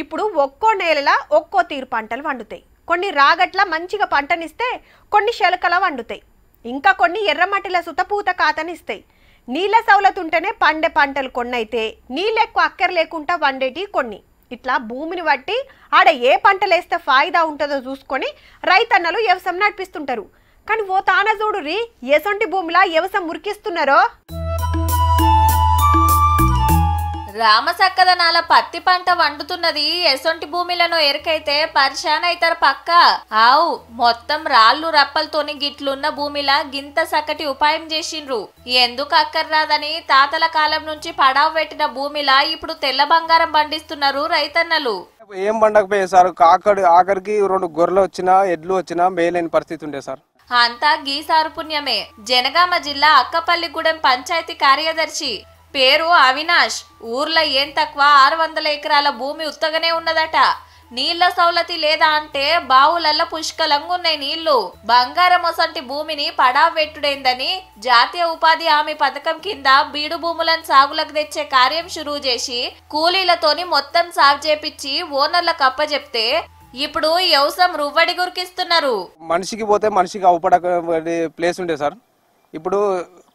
ఇప్పుడు ఒక్కో నేలలా ఒక్కో తీరు పంటలు వండుతాయి. కొన్ని రాగట్ల మంచిగా పంటనిస్తే కొన్ని శలకల వండుతాయి. ఇంకా కొన్ని ఎర్రమట్టిల సుతపూత కాతనిస్తాయి. నీళ్ళ సౌలతుంటేనే పండే పంటలు కొన్నైతే నీళ్ళు ఎక్కువ అక్కర లేకుండా వండేటి కొన్ని. ఇట్లా భూమిని బట్టి ఆడ ఏ పంటలేస్తే ఫాయిదా ఉంటుందో చూసుకొని రైతన్నలు వ్యవసాయం నడిపిస్తుంటారు. కానీ ఓ తాన చూడురి ఎసొంటి భూమిలా వ్యవసాయం మురికిస్తున్నారో. రామసక్కదనాల పత్తి పంట వండుతున్నది ఎసొంటి భూమిలను ఎరకైతే పరిశాన్ అయితారు పక్క. ఆవు మొత్తం రాళ్ళు రప్పలతోని గిట్లున్న భూమిలా గింత సక్కటి ఉపాయం చేసిండ్రు. ఎందుకు అక్కర్రాదని తాతల కాలం నుంచి పడావు పెట్టిన భూమిలా ఇప్పుడు తెల్ల బంగారం పండిస్తున్నారు రైతన్నలు. ఏం పండకపోయే సార్, ఆఖరికి 2 గొర్రెలు వచ్చినా ఎడ్లు వచ్చినా మేలైన పరిస్థితి ఉండే సార్. అంతా గీసారు పుణ్యమే. జనగామ జిల్లా అక్కపల్లిగూడెం పంచాయతీ కార్యదర్శి పేరు అవినాష్. ఊర్లో ఏం తక్కువ 600 ఎకరాల భూమి ఉత్తగానే ఉన్నదట. నీళ్ల సౌలతి లేదా అంటే బావులల్ల పుష్కలంగా ఉన్నాయి నీళ్లు. బంగారం ఒసంటి భూమిని పడావెట్టుడైందని జాతీయ ఉపాధి హామీ పథకం కింద బీడు భూములను సాగులకు తెచ్చే కార్యం షురూ చేసి కూలీలతోని మొత్తం సాగు చేపించి ఓనర్లకు అప్పచెప్తే ఇప్పుడు వ్యవసాయం రువ్వడి గురికిస్తున్నారు. మనిషికి పోతే మనిషికి అవపడ ప్లేస్ ఉండే సార్. ఇప్పుడు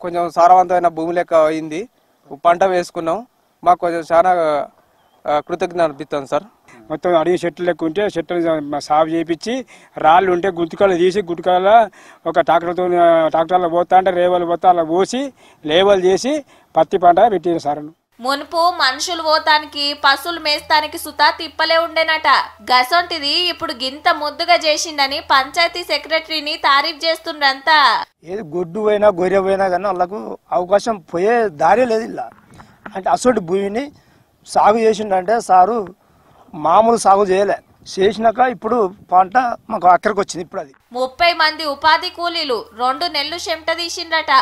కొంచెం సారవంతమైన భూమి లెక్క అయింది. పంట వేసుకున్నాం. మాకు కొంచెం చాలా కృతజ్ఞత అనిపిస్తుంది సార్. మొత్తం అడవి చెట్లు లెక్క ఉంటే చెట్లు సాగు చేయించి రాళ్ళు ఉంటే గుంతుకాలు తీసి గుంతుకాల ఒక ట్రాక్టర్లో పోతా అంటే రేవలు పోతా అలా పోసి లేవలు చేసి పత్తి పంట పెట్టారు సార్. మునుపు మనుషులు పోతానికి పశువులు మేస్తానికి సుతా తిప్పలే ఉండేనట. గసొంటిది ఇప్పుడు గింత ముద్దుగా చేసిందని పంచాయతీ సెక్రటరీని తారీఫ్ చేస్తుండ్రంతా. ఏది గొడ్డు పోయినా గొర్రె పోయినా కానీ వాళ్ళకు అవకాశం పోయే దారి లేదు. ఇలా అంటే అసలు భూమిని సాగు చేసిండంటే సారు మామూలు సాగు చేయలే. చేసినాక ఇప్పుడు పంట మాకు అక్కడికి వచ్చింది. ఇప్పుడు అది 30 మంది ఉపాధి కూలీలు 2 నెలలు చెమట తీసిండ్రట.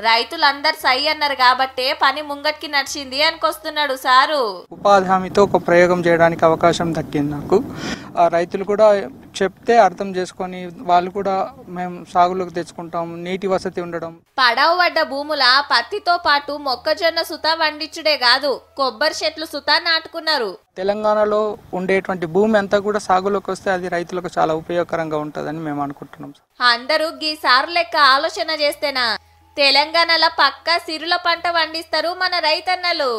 రైతులందరు సై అన్నారు కాబట్టే పని ముంగట్కి నడిచింది అనుకొస్తున్నాడు సారు. ఉపాధి హామీతో ఒక ప్రయోగం చేయడానికి అవకాశం దక్కింది నాకు. రైతులు కూడా చెప్తే అర్థం చేసుకొని వాళ్ళు కూడా మేము సాగులోకి తెచ్చుకుంటాం. నీటి వసతి ఉండడం. పడవ పడ్డ భూముల పత్తితో పాటు మొక్కజొన్న సుతా వండించుడే కాదు, కొబ్బరి చెట్లు సుతా నాటుకున్నారు. తెలంగాణలో ఉండేటువంటి భూమి అంతా కూడా సాగులోకి వస్తే అది రైతులకు చాలా ఉపయోగకరంగా ఉంటుందని మేము అనుకుంటున్నాం. అందరూ గీ సారు లెక్క ఆలోచన చేస్తేనా తెలంగాణలో పక్కా సిరుల పంట పండిస్తారు మన రైతన్నలు.